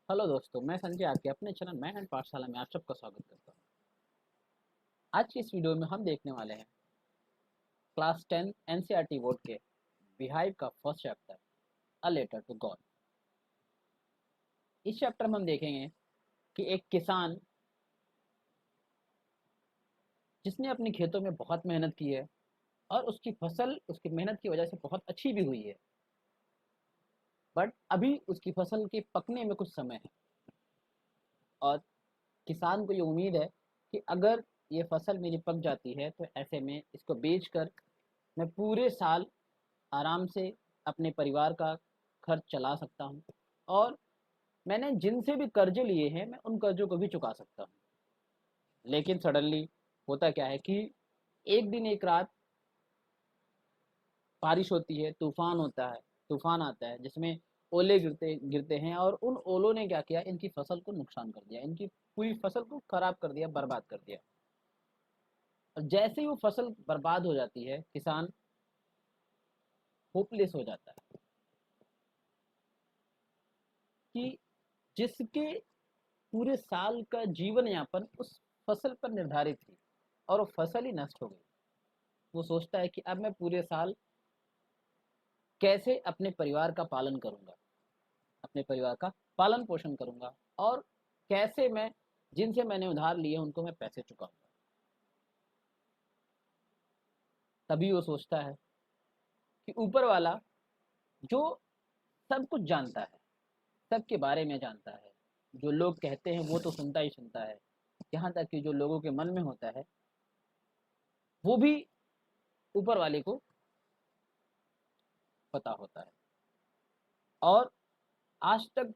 Hello दोस्तों, मैं संजय आपके अपने चैनल मैन एंड पाठशाला में आप सबका स्वागत करता हूँ। आज की इस वीडियो में हम देखने वाले हैं क्लास 10 एनसीईआरटी बोर्ड के बिहाइव का first chapter a letter to God. इस चैप्टर में हम देखेंगे कि एक किसान जिसने अपने खेतों में बहुत मेहनत की है और उसकी फसल उसकी मेहनत की वजह से बहुत अच्छी भी हुई है, बट अभी उसकी फसल के पकने में कुछ समय है और किसान को ये उम्मीद है कि अगर ये फसल मेरी पक जाती है तो ऐसे में इसको बेचकर मैं पूरे साल आराम से अपने परिवार का खर्च चला सकता हूँ और मैंने जिनसे भी कर्जे लिए हैं मैं उन कर्जों को भी चुका सकता हूँ। लेकिन सडनली होता क्या है कि एक दिन एक रात बारिश होती है, तूफान होता है, तूफान आता है जिसमें ओले गिरते गिरते हैं और उन ओलों ने क्या किया, इनकी फसल को नुकसान कर दिया, इनकी पूरी फसल को खराब कर दिया, बर्बाद कर दिया। और जैसे ही वो फसल बर्बाद हो जाती है किसान होपलेस हो जाता है कि जिसके पूरे साल का जीवन यापन उस फसल पर निर्धारित थी और वो फसल ही नष्ट हो गई। वो सोचता है कि अब मैं पूरे साल कैसे अपने परिवार का पालन करूंगा, अपने परिवार का पालन पोषण करूंगा और कैसे मैं जिनसे मैंने उधार लिए उनको मैं पैसे चुकाऊंगा। तभी वो सोचता है कि ऊपर वाला जो सब कुछ जानता है, सबके बारे में जानता है, जो लोग कहते हैं वो तो सुनता ही सुनता है, यहाँ तक कि जो लोगों के मन में होता है वो भी ऊपर वाले को पता होता है। और आज तक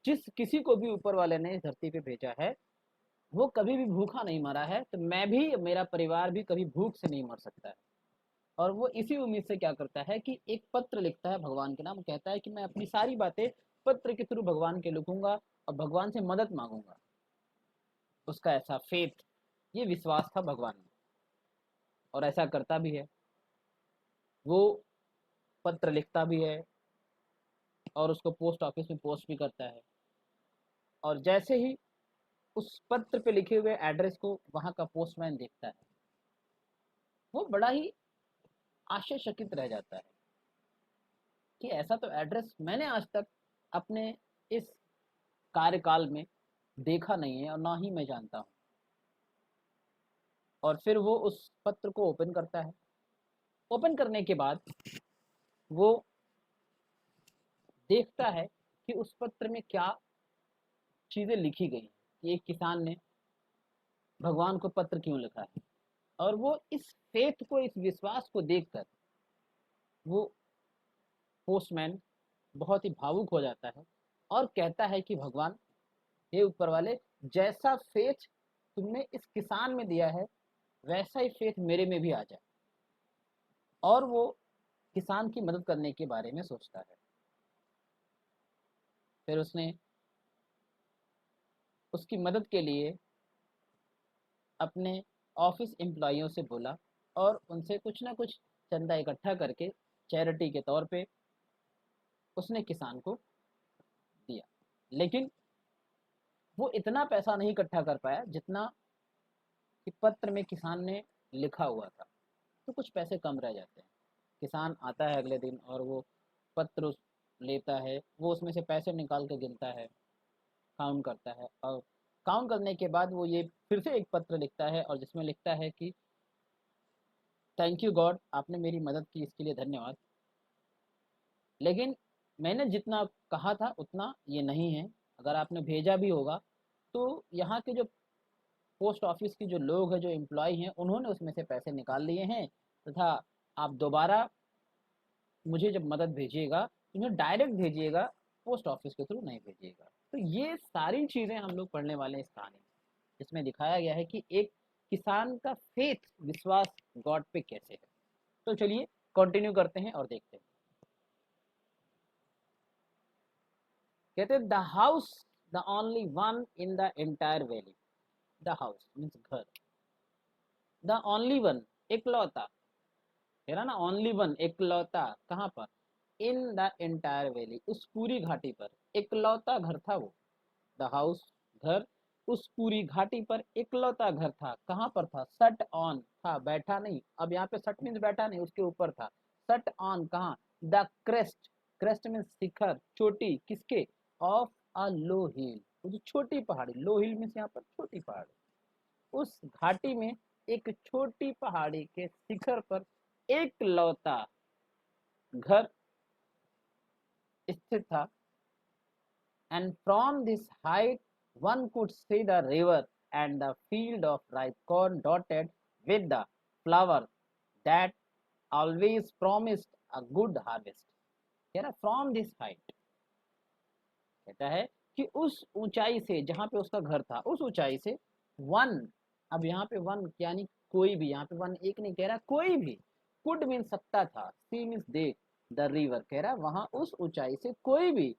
जिस किसी को भी ऊपर वाले ने इस धरती पे भेजा है वो कभी भी भूखा नहीं मरा है, तो मैं भी, मेरा परिवार भी कभी भूख से नहीं मर सकता है। और वो इसी उम्मीद से क्या करता है कि एक पत्र लिखता है भगवान के नाम, कहता है कि मैं अपनी सारी बातें पत्र के थ्रू भगवान के लिखूंगा और भगवान से मदद मांगूंगा। उसका ऐसा फेथ, ये विश्वास था भगवान में और ऐसा करता भी है। वो पत्र लिखता भी है और उसको पोस्ट ऑफिस में पोस्ट भी करता है और जैसे ही उस पत्र पे लिखे हुए एड्रेस को वहां का पोस्टमैन देखता है वो बड़ा ही आश्चर्यचकित रह जाता है कि ऐसा तो एड्रेस मैंने आज तक अपने इस कार्यकाल में देखा नहीं है और ना ही मैं जानता हूँ। और फिर वो उस पत्र को ओपन करता है। ओपन करने के बाद वो देखता है कि उस पत्र में क्या चीज़ें लिखी गई हैं, कि एक किसान ने भगवान को पत्र क्यों लिखा है। और वो इस फेथ को, इस विश्वास को देखकर वो पोस्टमैन बहुत ही भावुक हो जाता है और कहता है कि भगवान, हे ऊपर वाले, जैसा फेथ तुमने इस किसान में दिया है वैसा ही फेथ मेरे में भी आ जाए। और वो किसान की मदद करने के बारे में सोचता है। फिर उसने उसकी मदद के लिए अपने ऑफिस एम्प्लॉइयों से बोला और उनसे कुछ ना कुछ चंदा इकट्ठा करके चैरिटी के तौर पे उसने किसान को दिया। लेकिन वो इतना पैसा नहीं इकट्ठा कर पाया जितना कि पत्र में किसान ने लिखा हुआ था, तो कुछ पैसे कम रह जाते हैं। किसान आता है अगले दिन और वो पत्र लेता है, वो उसमें से पैसे निकाल के गिनता है, काउंट करता है और काउंट करने के बाद वो ये फिर से एक पत्र लिखता है और जिसमें लिखता है कि थैंक यू गॉड, आपने मेरी मदद की, इसके लिए धन्यवाद। लेकिन मैंने जितना कहा था उतना ये नहीं है। अगर आपने भेजा भी होगा तो यहाँ के जो पोस्ट ऑफिस की जो लोग हैं, जो एम्प्लॉय हैं, उन्होंने उसमें से पैसे निकाल लिए हैं तथा आप दोबारा मुझे जब मदद भेजिएगा तो उन्हें डायरेक्ट भेजिएगा, पोस्ट ऑफिस के थ्रू नहीं भेजिएगा। तो ये सारी चीज़ें हम लोग पढ़ने वाले हैं इस कहानी में, जिसमें दिखाया गया है कि एक किसान का फेथ, विश्वास गॉड पे कैसे है। तो चलिए कंटिन्यू करते हैं और देखते हैं। कहते हैं the house, the only one in the entire valley. The house means घर, द ओनली वन इकलौता, कह रहा ना ओनली वन इकलौता, कहाँ पर, इन द एंटायर वैली, उस पूरी घाटी पर इकलौता घर था वो। द हाउस घर, उस पूरी घाटी पर इकलौता घर था। कहाँ पर था? सट ऑन था, बैठा नहीं। अब यहाँ पे सट मीन्स बैठा नहीं, उसके ऊपर था। सट ऑन कहाँ? द क्रेस्ट, क्रेस्ट मीन्स शिखर, चोटी, किसके? ऑफ अ लो हिल, वो जो छोटी पहाड़ी, लो हिल मीन्स यहाँ पर छोटी पहाड़ी, उस घाटी में एक छोटी पहाड़ी के शिखर पर एक लौता घर स्थित था। And from this height one could see the river and the field of ripe corn dotted with the flower that always promised a good harvest. कह रहा फ्रॉम दिस हाइट, कहता है कि उस ऊंचाई से, जहां पे उसका घर था उस ऊंचाई से वन, अब यहाँ पे वन यानी कोई भी, यहाँ पे वन एक नहीं कह रहा, कोई भी, कुड मीन सकता था, सी मीन्स देख, द रिवर कह रहा वहां उस ऊंचाई से कोई भी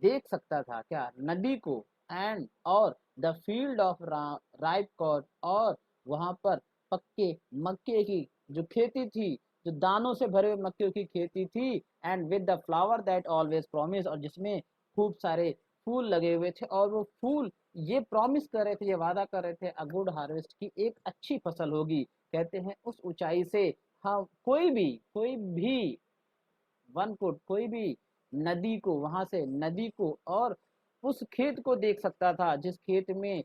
देख सकता था क्या? नदी को, एंड और the field of ripe corn, और वहां पर पक्के मक्के की जो खेती थी, जो दानों से भरे हुए मक्के की खेती थी, and with the flower that always promise, और जिसमें खूब सारे फूल लगे हुए थे, और वो फूल ये प्रॉमिस कर रहे थे, ये वादा कर रहे थे, अ गुड हार्वेस्ट की एक अच्छी फसल होगी। कहते हैं उस ऊंचाई से हाँ कोई भी वन को, कोई भी नदी को, वहां से नदी को और उस खेत को देख सकता था जिस खेत में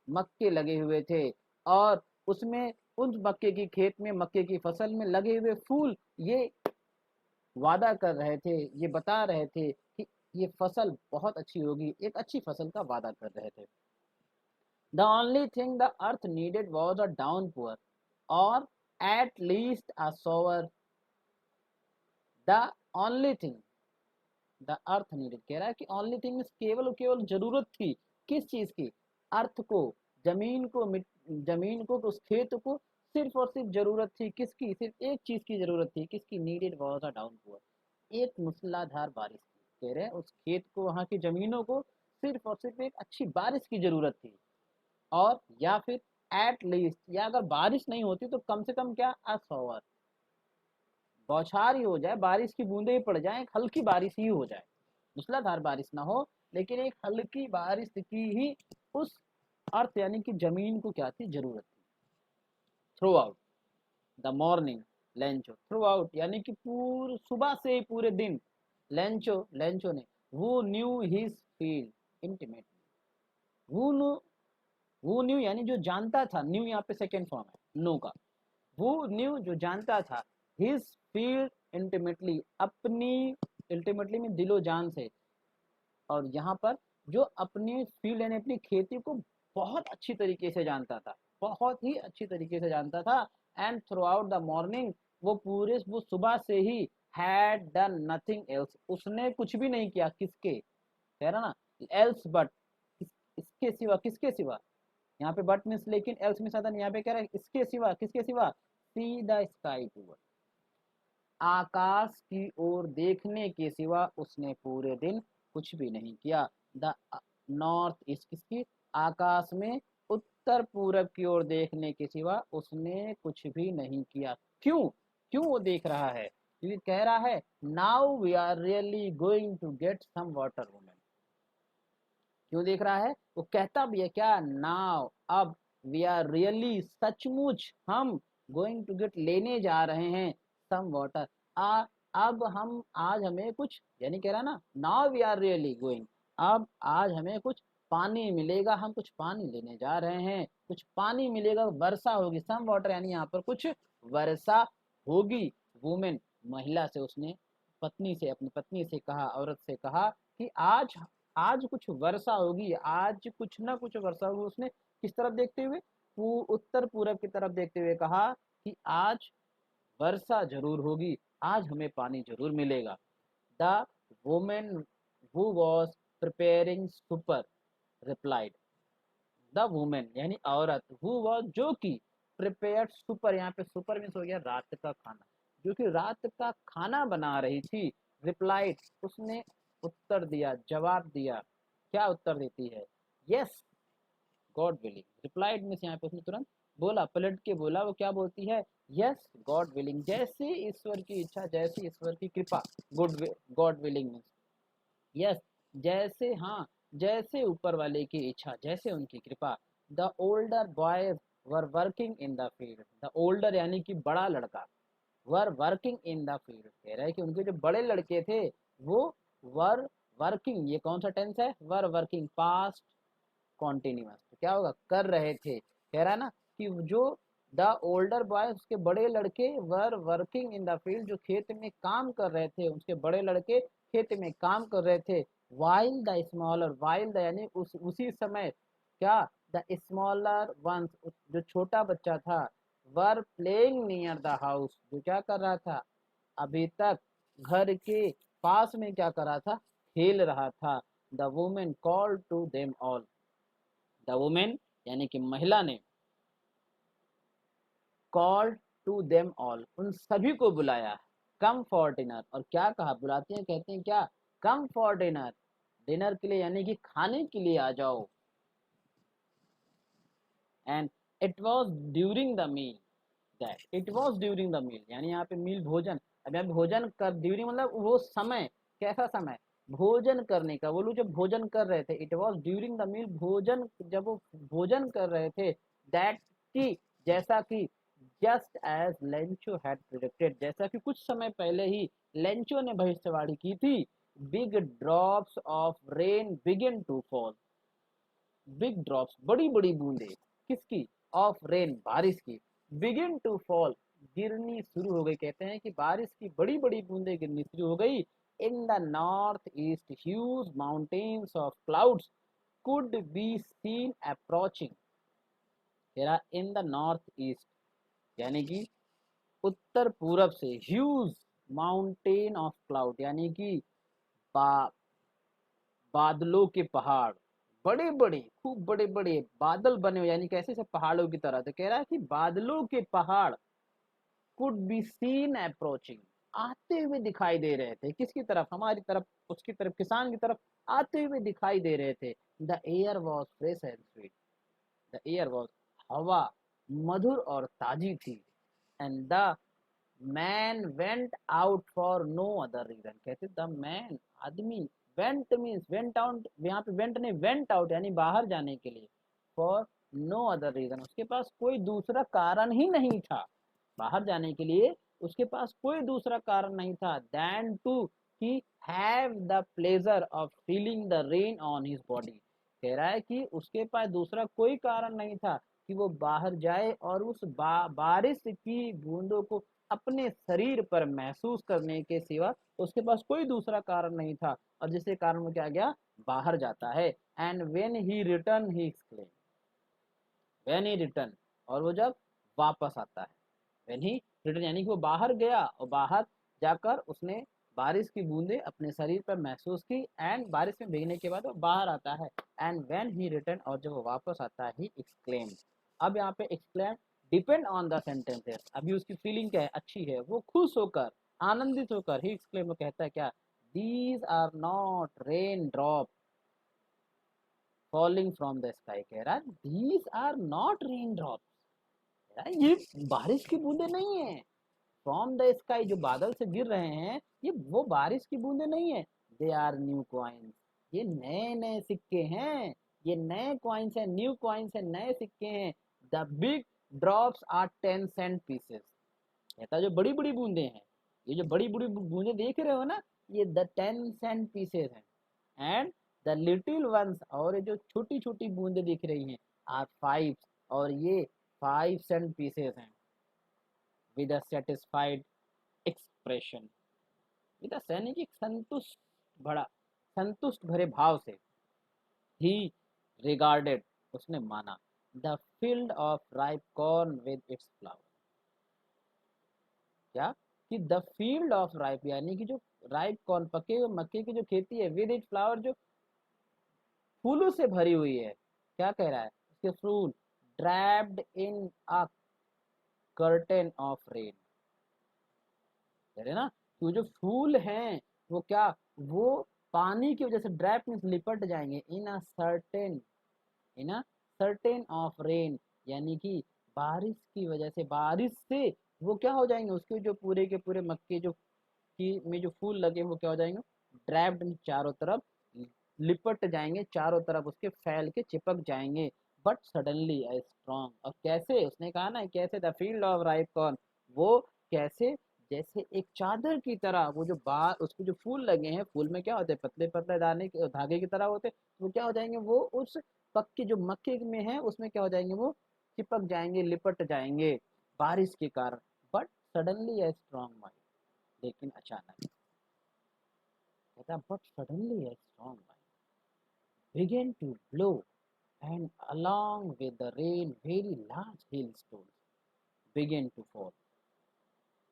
मक्के लगे हुए थे, और उसमें उस मक्के की खेत में, मक्के की फसल में लगे हुए फूल ये वादा कर रहे थे, ये बता रहे थे कि ये फसल बहुत अच्छी होगी, एक अच्छी फसल का वादा कर रहे थे। The only thing the earth needed was a down or at least a sower, the only thing the earth needed, कह रहा है कि ओनली थिंग मीन्स केवल और केवल जरूरत थी, किस चीज की? अर्थ को, जमीन को, जमीन को, उस खेत को सिर्फ और सिर्फ जरूरत थी किसकी? सिर्फ एक चीज की जरूरत थी, किसकी? नीडेड वाज अ डाउनपोर, एक मूसलाधार बारिश की। कह रहे हैं उस खेत को, वहां की जमीनों को सिर्फ और सिर्फ एक अच्छी बारिश की जरूरत थी, और या फिर एट लीस्ट, या अगर बारिश नहीं होती तो कम से कम क्या? अ शॉवर, बौछार ही हो जाए, बारिश की बूंदे ही पड़ जाए, एक हल्की बारिश ही हो जाए, मूसलाधार बारिश ना हो, लेकिन एक हल्की बारिश की ही उस अर्थ यानी कि जमीन को क्या थी? जरूरत थी। Through out the morning Lencho, through out यानी कि पूरे सुबह से ही पूरे दिन, लेंचो, लेंचो ने, वो न्यू हिज फील्ड इंटीमेटली, वो न्यू, वो न्यू यानी जो जानता था, न्यू यहाँ पे सेकेंड फॉर्म है नो का, वो न्यू जो जानता था, हिज फील्ड इंटीमेटली, अपनी, अल्टीमेटली में दिलो जान से, और यहाँ पर जो अपनी फील्ड यानी अपनी खेती को बहुत अच्छी तरीके से जानता था, बहुत ही अच्छी तरीके से जानता था। And through out the morning, वो सुबह से he had done nothing else, उसने कुछ भी नहीं किया, किसके? कह रहा ना एल्स बट, इसके सिवा, किसके सिवा? यहाँ पे बट मीन्स लेकिन, एल्स मीन्स अदर, यहाँ पे कह रहा है इसके सिवा, किसके सिवा? सी द स्काई टूवर्ड, आकाश की ओर देखने के सिवा उसने पूरे दिन कुछ भी नहीं किया। द नॉर्थ ईस्ट, किसकी? आकाश में उत्तर पूरब की ओर देखने के सिवा उसने कुछ भी नहीं किया। क्यों? क्यों वो देख रहा है? क्योंकि कह रहा है now we are really going to get some water women. क्यों देख रहा है? वो कहता भी है क्या? नाउ, अब, वी आर रियली, सचमुच, हम गोइंग टू गेट, लेने जा रहे हैं, सम वाटर, आ अब हम, आज हमें कुछ, यानी कह रहा ना now we are really going, अब आज हमें कुछ पानी मिलेगा, हम कुछ पानी लेने जा रहे हैं, कुछ पानी मिलेगा, वर्षा होगी, सम वाटर यानी यहाँ पर कुछ वर्षा होगी। वुमेन, महिला से उसने, पत्नी से, अपनी पत्नी से कहा, औरत से कहा कि आज, आज कुछ वर्षा होगी, आज कुछ ना कुछ वर्षा होगी। उसने किस तरफ देखते हुए? उत्तर पूरब की तरफ देखते हुए कहा कि आज वर्षा जरूर होगी, आज हमें पानी जरूर मिलेगा। The women who was preparing super replied, the women यानी औरत, हु वॉज जो कि, प्रिपेयर्ड सुपर, यहाँ पे सुपर मीन्स हो गया रात का खाना, जो कि रात का खाना बना रही थी, रिप्लाइड उसने उत्तर दिया, जवाब दिया। क्या उत्तर देती है? Yes God willing, replied means यहाँ पे उसने तुरंत बोला, पलट के बोला, वो क्या बोलती है? यस गॉड विलिंग, जैसी ईश्वर की इच्छा, जैसी ईश्वर की कृपा, good, God willing means yes, जैसे, हाँ, जैसे ऊपर वाले की इच्छा, जैसे उनकी कृपा। The older boys were working in the field, the older यानी कि बड़ा लड़का, were working in the field, कह रहा है कि उनके जो बड़े लड़के थे वो वर वर्किंग, ये कौन सा टेंस है, वर वर्किंग, पास्ट कॉन्टिन्यूअस, तो क्या होगा, कर रहे थे, कह रहा है ना कि जो द ओल्डर बॉय, उसके बड़े लड़के, were working in the field, जो खेत में काम कर रहे थे, उसके बड़े लड़के खेत में काम कर रहे थे। While the smaller, while the यानी उसी समय, क्या, द स्मॉलर वंस, जो छोटा बच्चा था, were playing near the house, जो क्या कर रहा था, अभी तक घर के पास में क्या कर रहा था, खेल रहा था। The women called to them all, the women यानी कि महिला ने, कॉल्ड टू देम ऑल, उन सभी को बुलाया, कम फॉर डिनर, और क्या कहा, बुलाते हैं कहते हैं क्या, कम फॉर डिनर, डिनर के लिए यानी कि खाने के लिए आ जाओ। And it was during the meal, that it was during the meal, यानी यहाँ पे मील भोजन, अब यहाँ भोजन कर, ड्यूरिंग मतलब वो समय, कैसा समय, भोजन करने का, वो लोग जब भोजन कर रहे थे, it was during the meal, भोजन, जब वो भोजन कर रहे थे, दैट की, जैसा कि, just as Lencho had predicted, जैसा कि कुछ समय पहले ही लेंचो ने भविष्यवाणी की थी, big drops of rain begin to fall, big drops, बड़ी बड़ी बूंदे, किसकी, ऑफ रेन, बारिश की, बिगिन टू फॉल, गिरनी शुरू हो गई, कहते हैं कि बारिश की बड़ी बड़ी बूंदे गिरनी शुरू हो गई। In the north east huge mountains of clouds could be seen approaching, तेरा इन द नॉर्थ ईस्ट यानी कि उत्तर पूरब से, ह्यूज माउंटेन ऑफ क्लाउड यानी कि बा, बादलों के पहाड़, बड़े बड़े, खूब बड़े बड़े बादल बने हुए, यानी कैसे से पहाड़ों की तरह, तो कह रहा है कि बादलों के पहाड़ कुड बी सीन अप्रोचिंग, आते हुए दिखाई दे रहे थे, किसकी तरफ, हमारी तरफ, उसकी तरफ, किसान की तरफ आते हुए दिखाई दे रहे थे। The air was fresh and sweet, the air was, हवा मधुर और ताजी थी। And the man went out for no other reason, कहते द मैन, आदमी, वेंट मीन्स वेंट आउट, यहाँ पे वेंट नहीं, वेंट आउट यानी बाहर जाने के लिए, फॉर नो अदर रीजन, उसके पास कोई दूसरा कारण ही नहीं था, बाहर जाने के लिए उसके पास कोई दूसरा कारण नहीं था, than to he have the pleasure of feeling the rain on his body, कह रहा है कि उसके पास दूसरा कोई कारण नहीं था कि वो बाहर जाए और उस बारिश की बूंदों को अपने शरीर पर महसूस करने के सिवा उसके पास कोई दूसरा कारण नहीं था, और जिसके कारण वो क्या गया, बाहर जाता है। And when he return he exclaim, when he return, और वो जब वापस आता है, व्हेन ही रिटर्न यानी कि वो बाहर गया और बाहर जाकर उसने बारिश की बूंदे अपने शरीर पर महसूस की, एंड बारिश में भीगने के बाद वो बाहर आता है। एंड व्हेन ही रिटर्न, और जब वो वापस आता है, ही एक्सक्लेम, अब यहाँ पे exclaim depend on the sentences, अभी उसकी फीलिंग क्या है, अच्छी है, वो खुश होकर, आनंदित होकर, ही एक्सक्लेम, वो कहता है क्या, these are not rain drop falling from the sky, कह रहा है these are not rain drop, ये बारिश की बूंदे नहीं है, फ्रॉम द स्काई, जो बादल से गिर रहे हैं, ये वो बारिश की बूंदे नहीं है, दे आर न्यू कॉइन्स, ये नए नए सिक्के हैं, ये नए कॉइन्स हैं, न्यू कॉइन्स हैं, नए सिक्के हैं। The big drops are 10 cent pieces, कहता जो बड़ी बड़ी बूंदे हैं, ये जो बड़ी बड़ी बूंदे देख रहे हो ना, ये द 10 सेंट पीसेस हैं। एंड द लिटिल वंस, और ये जो छोटी छोटी बूंदे दिख रही हैं, आर 5, और ये 5 सेंट पीसेस हैं। With a satisfied expression, with यानी कि संतुष्ट भरा, संतुष्ट भरे भाव से, ही रिगार्डेड, उसने माना, the field of ripe corn with its flower, क्या, कि द फील्ड ऑफ राइप यानी कि जो राइप कॉर्न, पके हुए मक्के की जो खेती है, विद इट फ्लावर, जो फूलों से भरी हुई है, क्या कह रहा है, उसके फूल, draped in a curtain of rain, कह रहे ना कि वो जो फूल हैं वो क्या, वो पानी की वजह से, ड्रैप मीन्स लिपट जाएंगे, इन अ सर्टेन ऑफ रेन, यानी कि बारिश की वजह से, बारिश से वो क्या हो जाएंगे, उसके जो पूरे के पूरे मक्के जो की में जो फूल लगे वो क्या हो जाएंगे, ड्रैप्ड, चारों तरफ लिपट जाएंगे, चारों तरफ उसके फैल के चिपक जाएंगे। बट सडनली ए स्ट्रॉन्ग, और कैसे, उसने कहा ना कैसे, the field of ripe corn, वो कैसे, जैसे एक चादर की तरह, वो जो बाहर उसके जो फूल लगे हैं, फूल में क्या होते हैं, पतले पतले दाने धागे की तरह होते हैं, वो क्या हो जाएंगे, वो उस पक्के जो मक्के में है उसमें क्या हो जाएंगे, वो चिपक जाएंगे, लिपट जाएंगे बारिश के कारण। But suddenly a strong mind, लेकिन अचानक, कहता but suddenly a strong mind began to blow, and along with the rain very large hailstones began to fall.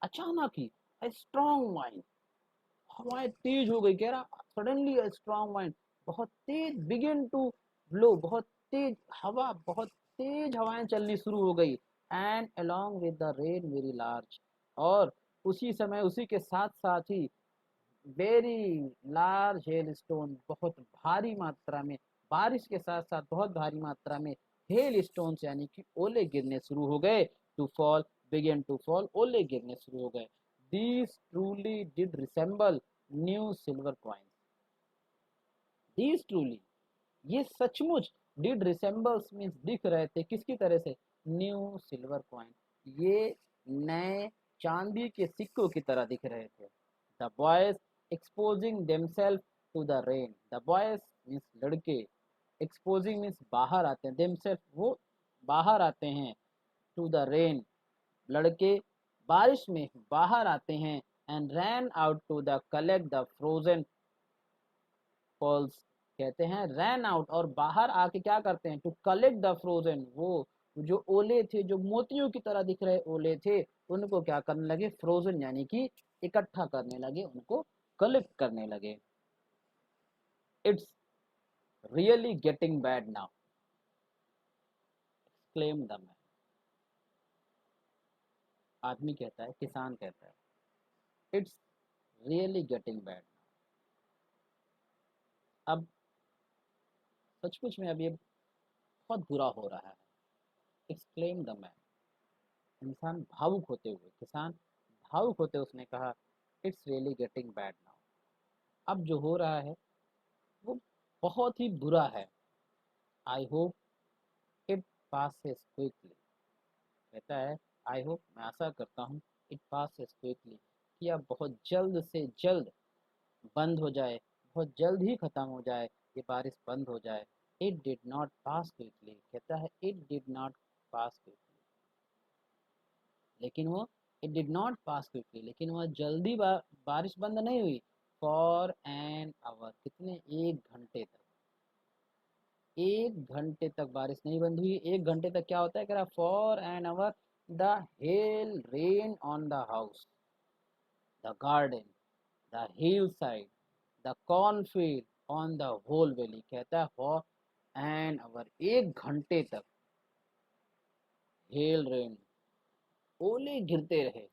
अचानक ही a strong wind, हवाएं तेज हो गई, कह रहा सडनली a strong wind, बहुत तेज, begin to blow, बहुत तेज हवा, बहुत तेज हवाएं चलनी शुरू हो गई, and along with the rain very large, और उसी समय उसी के साथ साथ ही वेरी लार्ज हेल स्टोन, बहुत भारी मात्रा में, बारिश के साथ साथ बहुत भारी मात्रा में हेल स्टोन्स यानी कि ओले गिरने शुरू हो गए, to fall, began to fall, ओले गिरने शुरू हो गए। These truly did resemble new silver coins, these truly, ये सचमुच, डिड रिसेंबल्स मीन्स दिख रहे थे, किसकी तरह से, न्यू सिल्वर कॉइन, ये नए चांदी के सिक्कों की तरह दिख रहे थे। The boys exposing themselves to the rain, the boys means लड़के, एक्सपोजिंग मीन्स बाहर आते हैं, देमसेल्फ वो बाहर आते हैं, टू द रेन, लड़के बारिश में बाहर आते हैं, and ran out to the collect the frozen pearls, कहते हैं रैन आउट, और बाहर आके क्या करते हैं, टू कलेक्ट द फ्रोजन, वो जो ओले थे, जो मोतियों की तरह दिख रहे ओले थे, उनको क्या करने लगे, फ्रोजन यानी कि इकट्ठा करने लगे, उनको कलेक्ट करने लगे। It's really getting bad now, claim the man, आदमी कहता है, किसान कहता है, इट्स रियली गेटिंग बैड, अब सचमुच में अब ये बहुत बुरा हो रहा है, एक्सक्लेम द मैन, इंसान भावुक होते हुए, किसान भावुक होते उसने कहा, it's really getting bad now, अब जो हो रहा है वो बहुत ही बुरा है, I hope it passes quickly, कहता है आई होप, मैं आशा करता हूँ, इट पासेस क्विकली, कि अब बहुत जल्द से जल्द बंद हो जाए, बहुत जल्द ही खत्म हो जाए, ये बारिश बंद हो जाए। It did not pass quickly, कहता है it did not pass quickly, लेकिन वो, it did not pass quickly, लेकिन वह जल्दी बारिश बंद नहीं हुई, फॉर एन आवर, कितने, एक घंटे तक, एक घंटे तक बारिश नहीं बंद हुई, एक घंटे तक क्या होता है, कह रहा for an hour the hail rain on the house, the garden, the hillside, the cornfield, on the whole valley, कहता है फॉर एन आवर, एक घंटे तक हेल रेन, ओले गिरते रहे,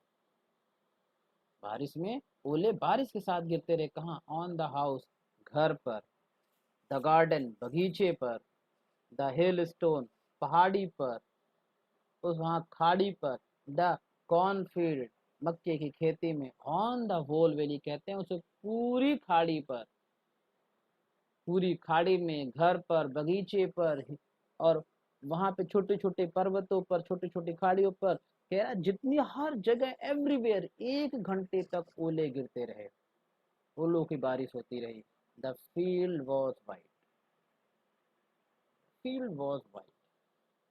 बारिश में ओले बारिश के साथ गिरते रहे, कहाँ, ऑन द हाउस, घर पर, द गार्डन, बगीचे पर, द हिल स्टोन, पहाड़ी पर, उस वहाँ खाड़ी पर, द कॉर्नफील्ड, मक्के की खेती में, ऑन द होल वैली, कहते हैं उसे पूरी खाड़ी पर, पूरी खाड़ी में, घर पर, बगीचे पर, और वहां पे छोटे छोटे पर्वतों पर, छोटी छोटी खाड़ियों पर, कह रहा जितनी, हर जगह, एवरीवेयर, एक घंटे तक ओले गिरते रहे, ओलों की बारिश होती रही। The field was white, field was white,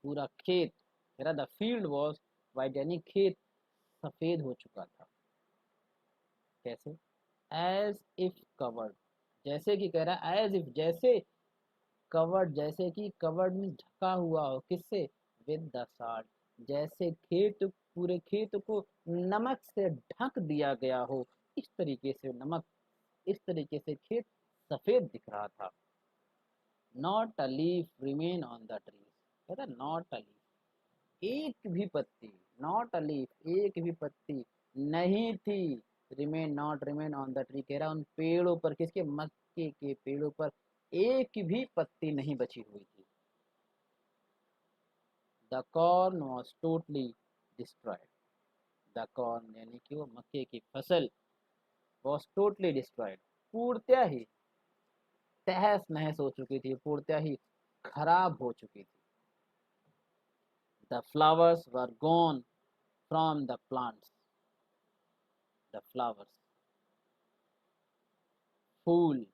पूरा खेत, कह रहा द फील्ड वॉज वाइट, यानी खेत सफेद हो चुका था, कैसे, एज इफ कवर्ड, जैसे कि कह रहा एज इफ, जैसे, कवर्ड, जैसे कि कवर्ड में ढका हुआ हो, किससे, विद द सॉल्ट, जैसे खेत, पूरे खेत को नमक से ढक दिया गया हो, इस तरीके से नमक, इस तरीके से खेत सफेद दिख रहा था। Not a leaf remain on the tree, कहता नॉट अ लीफ, एक भी पत्ती, नॉट अ लीफ, एक भी पत्ती नहीं थी, remain, not remain on the tree, कह रहा उन पेड़ों पर, किसके, मक्के के पेड़ों पर एक भी पत्ती नहीं बची हुई थी। The corn was totally destroyed, the corn यानी कि वो मक्के की फसल, वॉज टोटली डिस्ट्रॉयड, पूर्णतया ही तहस नहस हो चुकी थी, पूर्णतः ही खराब हो चुकी थी। The flowers were gone from the plants, the flowers, फूल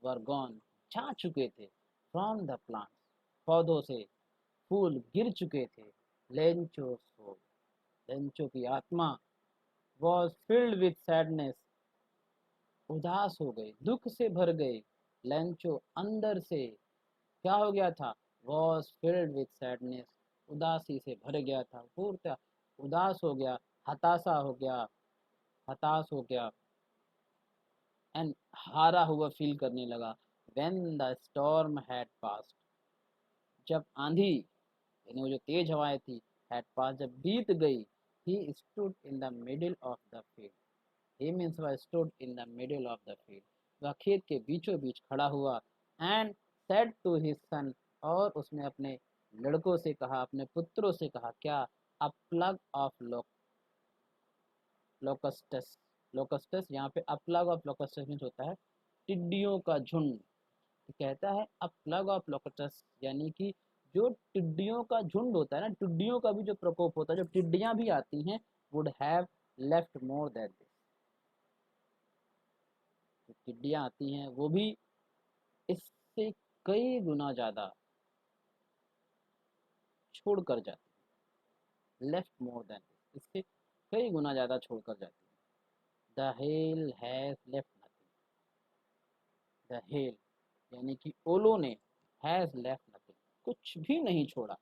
वर गॉन, जा चुके थे, फ्रॉम द प्लांट्स, पौधों से फूल गिर चुके थे। लेंचो सोल, लेंचो की आत्मा वॉज फिल्ड विथ सैडनेस, उदास हो गए, दुख से भर गए। लेंचो अंदर से क्या हो गया था, वॉज फिल्ड विथ सैडनेस, उदासी से भर गया था, पूर्णतः उदास हो गया, हताशा हो गया, हताश हो गया, एंड हारा हुआ फील करने लगा। When the storm had passed, जब आंधी यानी वो जो तेज हवाएं थी, हैड पास जब बीत गई, he stood in the middle of the field, he means वह stood in the middle of the field, वह खेत के बीचों बीच खड़ा हुआ। And said to his son, और उसने अपने लड़कों से कहा, अपने पुत्रों से कहा, क्या, अ प्लग ऑफ लोकस्टस, लोकस्टस यहाँ पे अ प्लग ऑफ लोकस्टस मीन्स होता है टिड्डियों का झुंड। कहता है अ प्लग ऑफ लोकस्टस, यानी कि जो टिड्डियों का झुंड होता है ना, टिड्डियों का भी जो प्रकोप होता है, जो टिड्डियां भी आती हैं, would have left more than this, जो टिड्डियां आती हैं वो भी इससे कई गुना ज्यादा छोड़ कर जाती है। लेफ्ट मोर देन दिस, इससे कई गुना ज्यादा छोड़ कर जाती है। The hell has left nothing, the hell यानी कि ओलो ने, हैज लेफ्ट नथिंग, कुछ भी नहीं छोड़ा।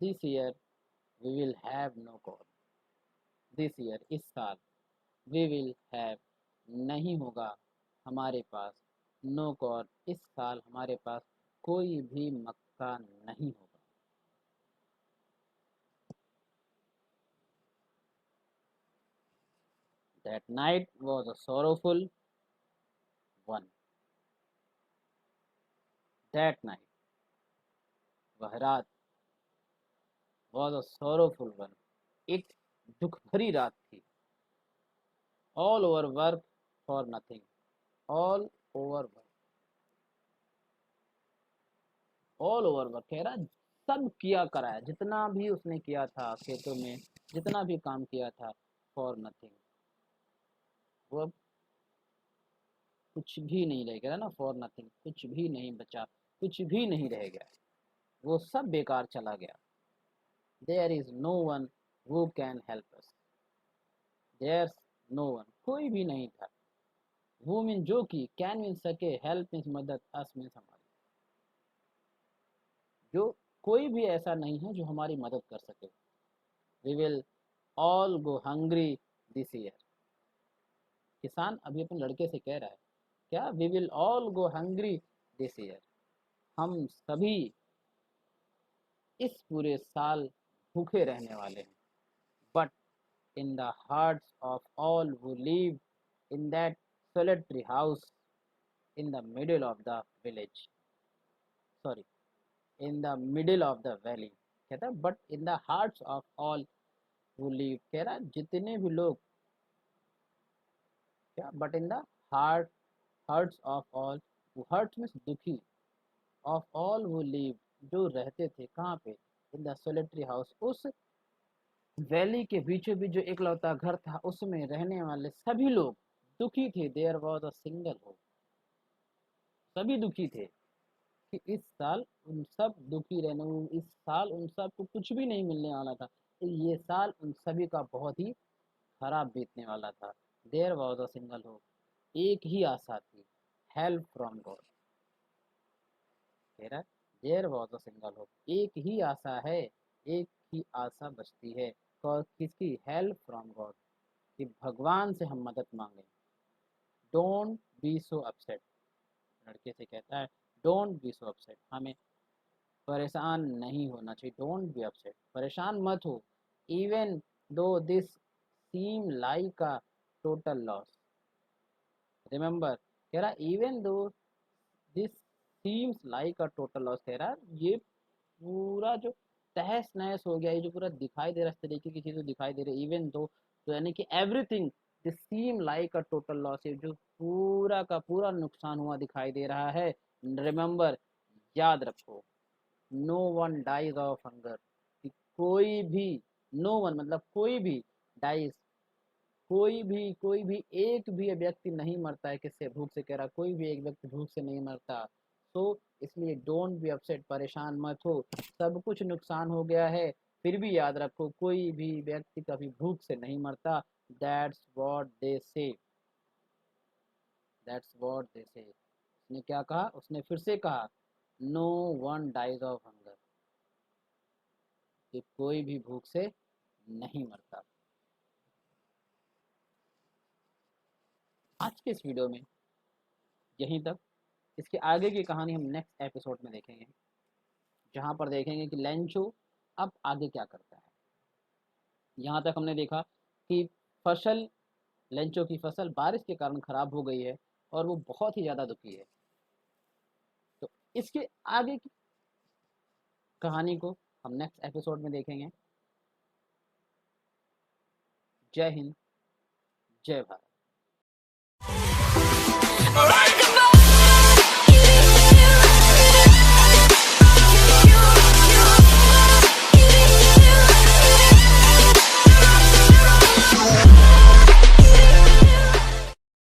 This year we will have no corn, this year इस साल, वी विल हैव नहीं होगा हमारे पास, नो कॉर्न इस साल हमारे पास कोई भी मक्का नहीं होगा। That night was a sorrowful one, that night वह रात, वॉज अ सोरोफुल वन एक दुख भरी रात थी। All over work for nothing, all over work, all over work कह रहा है, सब किया करा है, जितना भी उसने किया था खेतों में, जितना भी काम किया था, फॉर नथिंग, वो अब कुछ भी नहीं रह गया ना, फॉर नथिंग कुछ भी नहीं बचा, कुछ भी नहीं रह गया, वो सब बेकार चला गया। There is no one who can help us, there no one कोई भी नहीं था, वो मीन जो कि, कैन मीन सके, हेल्प मीन्स मदद, अस मीन्स हमारी, जो कोई भी ऐसा नहीं है जो हमारी मदद कर सके। We will all go hungry this year, किसान अभी अपने लड़के से कह रहा है, क्या, we will all go hungry this year, हम सभी इस पूरे साल भूखे रहने वाले हैं। But in the hearts of all who live in that solitary house in the middle of the village, sorry, in the middle of the valley, कहता है but in the hearts of all who live, कह रहा है जितने भी लोग, क्या, but in the heart, hurts of all, hurts means दुखी, ऑफ ऑल हु लिव जो रहते थे कहाँ पे, इन द सोलिटरी हाउस, उस वैली के बीचों बीच जो एकलौता घर था, उसमें रहने वाले सभी लोग दुखी थे। There was a single hope, सभी दुखी थे कि इस साल उन सब दुखी रहने, इस साल उन सब को कुछ भी नहीं मिलने वाला था, ये साल उन सभी का बहुत ही खराब बीतने वाला था। There was a single hope, एक ही आशा थी, हेल्प फ्रॉम गॉड, कह रहा है there was a single hope, एक ही आशा है, एक ही आशा बचती है, और किसकी, हेल्प फ्रॉम गॉड, कि भगवान से हम मदद मांगे। डोंट बी सो अपसेट, लड़के से कहता है डोंट बी सो अपसेट, हमें परेशान नहीं होना चाहिए, डोंट बी अपसेट, परेशान मत हो। Even though this seem like a total loss, remember, कह रहा even though this seems like a total loss, कह रहा ये पूरा जो तहस नहस हो गया, ये जो पूरा दिखाई दे रहा है, इस तरीके की चीज़ें दिखाई दे रही, इवन दो, तो यानी कि everything this seem like a total loss, जो पूरा का पूरा नुकसान हुआ दिखाई दे रहा है। रिमेंबर, याद रखो, no one dies of hunger, कि कोई भी, नो वन मतलब कोई भी, डाइज, कोई भी एक भी व्यक्ति नहीं मरता है किससे, भूख से, कह रहा कोई भी एक व्यक्ति भूख से नहीं मरता। तो इसलिए डोंट बी अपसेट, परेशान मत हो, सब कुछ नुकसान हो गया है, फिर भी याद रखो कोई भी व्यक्ति कभी भूख से नहीं मरता। दैट्स व्हाट दे से, दैट्स व्हाट दे से। उसने क्या कहा, उसने फिर से कहा, no one dies of hunger, कि कोई भी भूख से नहीं मरता। आज के इस वीडियो में यहीं तक। इसके आगे की कहानी हम नेक्स्ट एपिसोड में देखेंगे, जहाँ पर देखेंगे कि लेंचो अब आगे क्या करता है। यहाँ तक हमने देखा कि फसल, लेंचो की फसल बारिश के कारण खराब हो गई है और वो बहुत ही ज़्यादा दुखी है। तो इसके आगे की कहानी को हम नेक्स्ट एपिसोड में देखेंगे। जय हिंद, जय भारत।